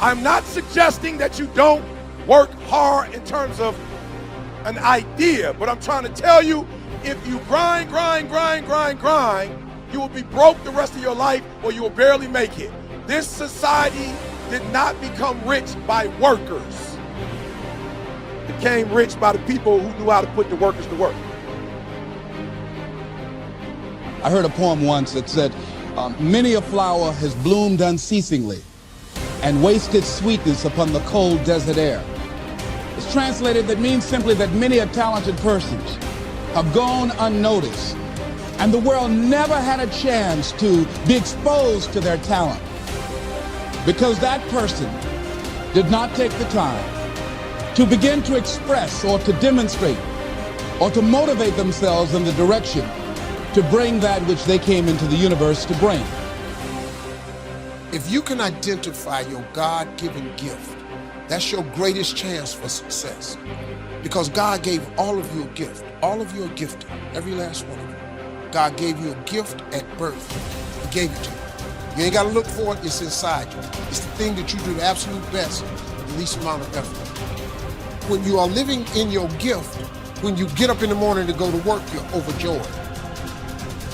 I'm not suggesting that you don't work hard in terms of an idea, but I'm trying to tell you, if you grind, you will be broke the rest of your life or you will barely make it. This society did not become rich by workers. It became rich by the people who knew how to put the workers to work. I heard a poem once that said, many a flower has bloomed unceasingly and wasted sweetness upon the cold desert air. It's translated, that means simply that many a talented person have gone unnoticed, and the world never had a chance to be exposed to their talent because that person did not take the time to begin to express or to demonstrate or to motivate themselves in the direction to bring that which they came into the universe to bring. If you can identify your God-given gift, that's your greatest chance for success. Because God gave all of you a gift. All of you are gifted, every last one of you. God gave you a gift at birth. He gave it to you. You ain't got to look for it, it's inside you. It's the thing that you do the absolute best with the least amount of effort. When you are living in your gift, when you get up in the morning to go to work, you're overjoyed.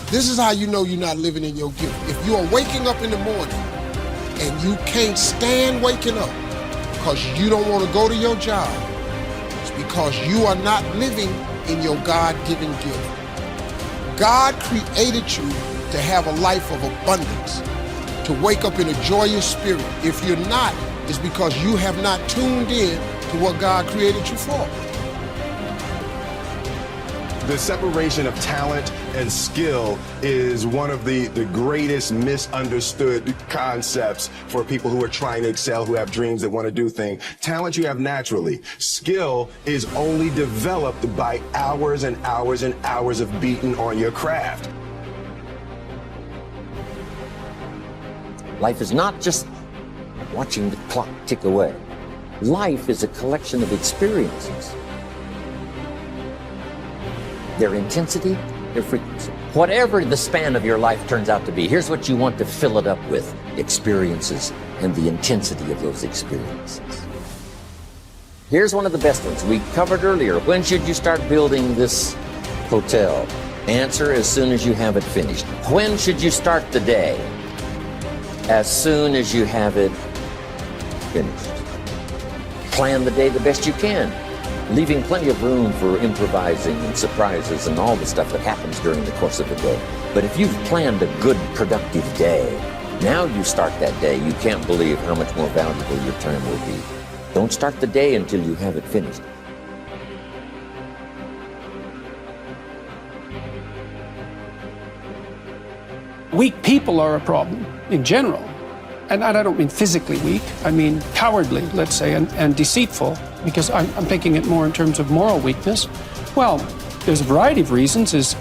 This is how you know you're not living in your gift. If you are waking up in the morning and you can't stand waking up because you don't want to go to your job, it's because you are not living in your God-given gift. God created you to have a life of abundance, to wake up in a joyous spirit. If you're not, it's because you have not tuned in to what God created you for. The separation of talent and skill is one of the greatest misunderstood concepts for people who are trying to excel, who have dreams that want to do things. Talent you have naturally. Skill is only developed by hours and hours and hours of beating on your craft. Life is not just watching the clock tick away. Life is a collection of experiences. Their intensity, their frequency. Whatever the span of your life turns out to be, here's what you want to fill it up with: experiences and the intensity of those experiences. Here's one of the best ones we covered earlier. When should you start building this hotel? Answer: as soon as you have it finished. When should you start the day? As soon as you have it finished. Plan the day the best you can, leaving plenty of room for improvising and surprises and all the stuff that happens during the course of the day. But if you've planned a good, productive day, now you start that day, you can't believe how much more valuable your time will be. Don't start the day until you have it finished. Weak people are a problem in general. And I don't mean physically weak, I mean cowardly, let's say, and deceitful, because I'm thinking it more in terms of moral weakness. Well, there's a variety of reasons.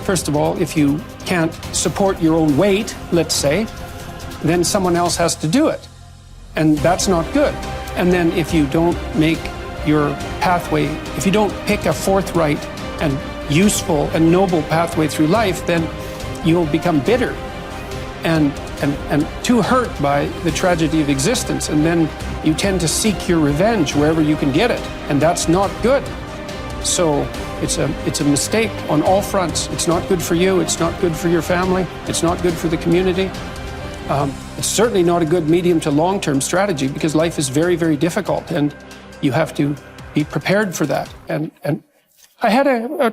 First of all, if you can't support your own weight, let's say, then someone else has to do it. And that's not good. And then if you don't make your pathway, if you don't pick a forthright and useful and noble pathway through life, then you'll become bitter and too hurt by the tragedy of existence, and then you tend to seek your revenge wherever you can get it, and that's not good. So it's a mistake on all fronts. It's not good for you, it's not good for your family, it's not good for the community. It's certainly not a good medium to long-term strategy, because life is very, very difficult, and you have to be prepared for that. And I had a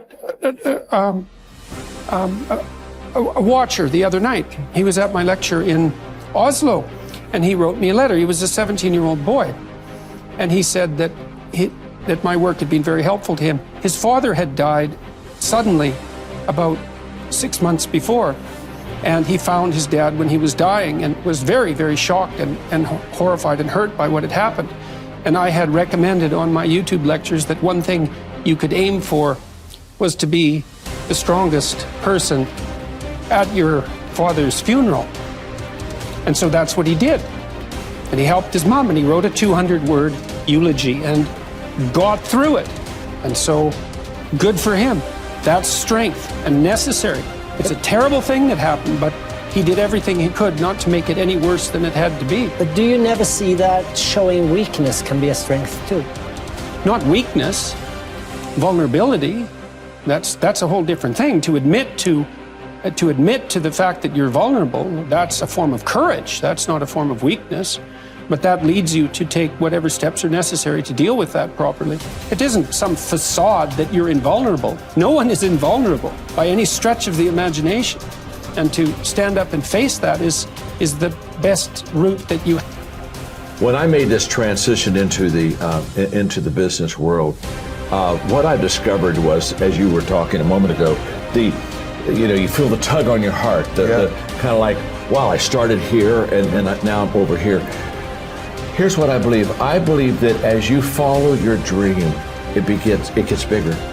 watcher the other night. He was at my lecture in Oslo, and he wrote me a letter. He was a 17-year-old boy, and he said that my work had been very helpful to him. His father had died suddenly about 6 months before, and he found his dad when he was dying and was very, very shocked and horrified and hurt by what had happened. And I had recommended on my YouTube lectures that one thing you could aim for was to be the strongest person at your father's funeral. And so that's what he did. And he helped his mom, and he wrote a 200-word eulogy and got through it. And so, good for him. That's strength and necessary. It's a terrible thing that happened, but he did everything he could not to make it any worse than it had to be. But do you never see that showing weakness can be a strength too? Not weakness, vulnerability. That's a whole different thing. To admit to the fact that you're vulnerable, that's a form of courage. That's not a form of weakness. But that leads you to take whatever steps are necessary to deal with that properly. It isn't some facade that you're invulnerable. No one is invulnerable by any stretch of the imagination. And to stand up and face that is the best route that you have. When I made this transition into the business world, what I discovered was, as you were talking a moment ago, you feel the tug on your heart, the kind of like, wow, I started here and now I'm over here. Here's what I believe. I believe that as you follow your dream, it gets bigger.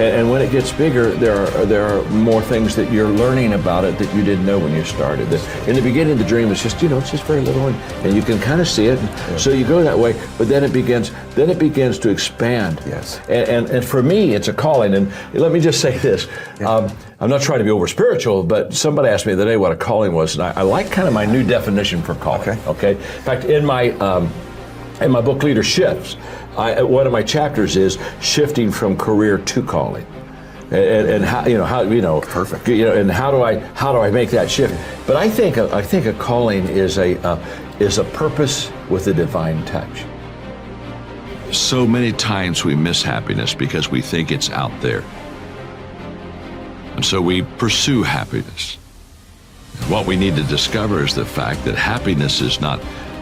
And when it gets bigger, there are more things that you're learning about it that you didn't know when you started. In the beginning, the dream is just, it's just very little, and you can kind of see it. So you go that way, but then it begins to expand. Yes. And for me, it's a calling. And let me just say this. I'm not trying to be over spiritual, but somebody asked me the other day what a calling was, and I like kind of my new definition for calling. Okay. In fact, in my book, Leadership, one of my chapters is shifting from career to calling, and how perfect. And how do I make that shift? But I think a calling is a purpose with a divine touch. So many times we miss happiness because we think it's out there, and so we pursue happiness. What we need to discover is the fact that happiness is not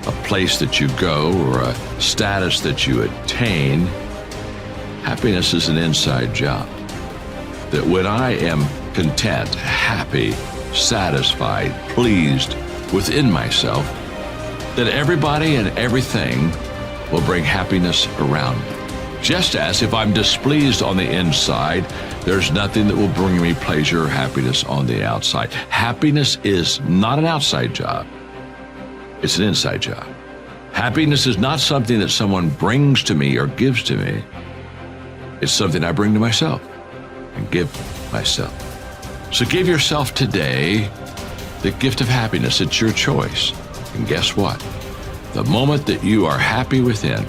a place that you go or a status that you attain. Happiness is an inside job. That when I am content, happy, satisfied, pleased within myself, that everybody and everything will bring happiness around me. Just as if I'm displeased on the inside, there's nothing that will bring me pleasure or happiness on the outside. Happiness is not an outside job. It's an inside job. Happiness is not something that someone brings to me or gives to me. It's something I bring to myself and give myself. So give yourself today the gift of happiness. It's your choice. And guess what? The moment that you are happy within,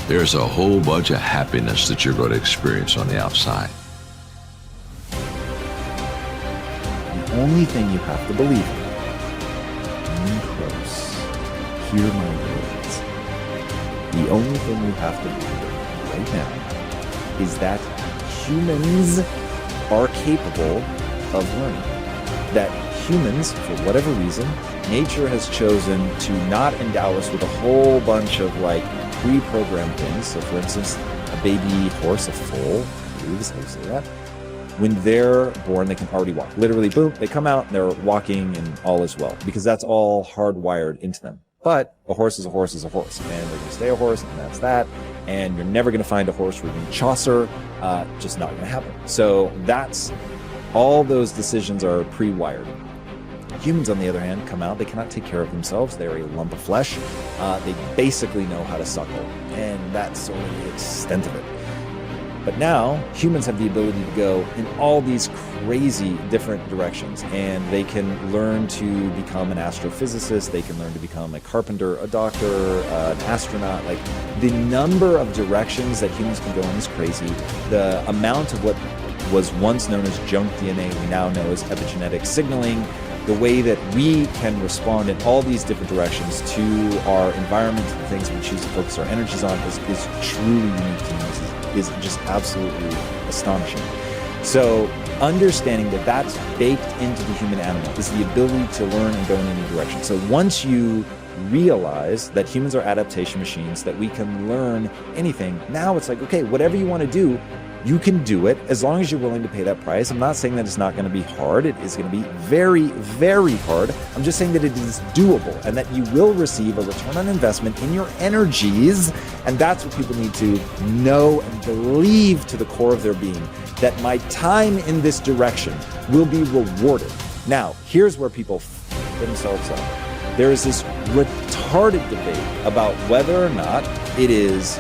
there's a whole bunch of happiness that you're going to experience on the outside. The only thing you have to believe in, hear my words. The only thing we have to do right now is that humans are capable of learning. That humans, for whatever reason, nature has chosen to not endow us with a whole bunch of pre-programmed things. So for instance, a baby horse, a foal, I believe is how you say that. When they're born, they can already walk. Literally, boom, they come out and they're walking and all is well, because that's all hardwired into them. But a horse is a horse is a horse, and they're going to stay a horse, and that's that. And you're never going to find a horse reading Chaucer, just not going to happen. So that's all those decisions are pre-wired. Humans, on the other hand, come out, they cannot take care of themselves. They're a lump of flesh. They basically know how to suckle, and that's sort of the extent of it. But now humans have the ability to go in all these crazy different directions, and they can learn to become an astrophysicist, they can learn to become a carpenter, a doctor, an astronaut. Like, the number of directions that humans can go in is crazy. The amount of what was once known as junk DNA we now know as epigenetic signaling. The way that we can respond in all these different directions to our environment, the things we choose to focus our energies on, is truly unique to humans, is just absolutely astonishing. So understanding that that's baked into the human animal is the ability to learn and go in any direction. So once you realize that humans are adaptation machines, that we can learn anything, now it's like, okay, whatever you want to do, you can do it as long as you're willing to pay that price. I'm not saying that it's not going to be hard. It is going to be very, very hard. I'm just saying that it is doable and that you will receive a return on investment in your energies. And that's what people need to know and believe to the core of their being, that my time in this direction will be rewarded. Now, here's where people f themselves up. There is this retarded debate about whether or not it is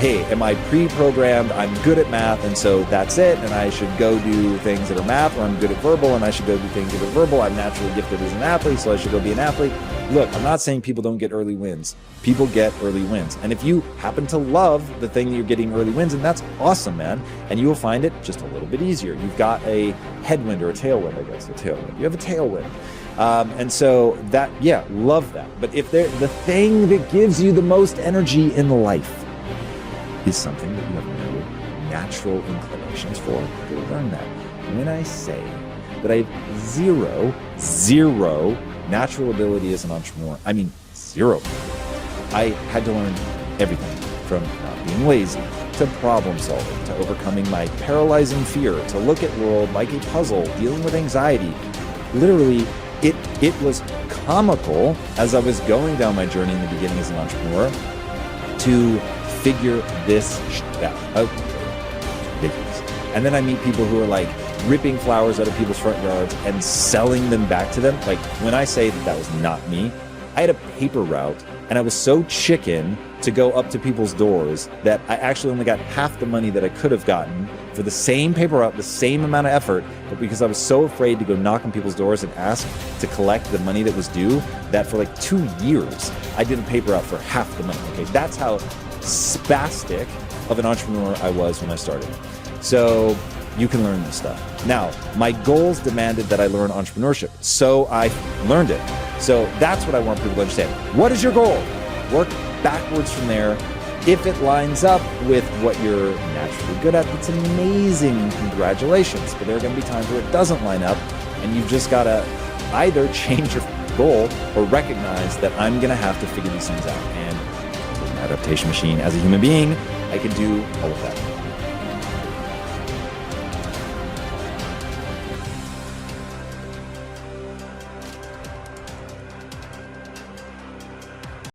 hey, am I pre-programmed? I'm good at math, and so that's it, and I should go do things that are math, or I'm good at verbal, and I should go do things that are verbal. I'm naturally gifted as an athlete, so I should go be an athlete. Look, I'm not saying people don't get early wins. People get early wins. And if you happen to love the thing that you're getting early wins, and that's awesome, man. And you will find it just a little bit easier. You've got a headwind or a tailwind, I guess, a tailwind. You have a tailwind. And so that, yeah, love that. But if the thing that gives you the most energy in life is something that you have no natural inclinations for, you'll learn that. When I say that I have zero natural ability as an entrepreneur, I mean zero. I had to learn everything from not being lazy to problem solving, to overcoming my paralyzing fear, to look at world like a puzzle, dealing with anxiety. Literally, it was comical as I was going down my journey in the beginning as an entrepreneur to figure this out. Ridiculous. And then I meet people who are like ripping flowers out of people's front yards and selling them back to them. Like, when I say that was not me, I had a paper route and I was so chicken to go up to people's doors that I actually only got half the money that I could have gotten for the same paper route, the same amount of effort, but because I was so afraid to go knock on people's doors and ask to collect the money that was due, that for like 2 years, I did a paper route for half the money. Okay, that's how spastic of an entrepreneur I was when I started. So you can learn this stuff. Now, my goals demanded that I learn entrepreneurship, so I learned it. So that's what I want people to understand. What is your goal? Work backwards from there. If it lines up with what you're naturally good at, it's amazing. Congratulations. But there are going to be times where it doesn't line up, and you've just got to either change your goal or recognize that I'm going to have to figure these things out. And as an adaptation machine, as a human being, I can do all of that.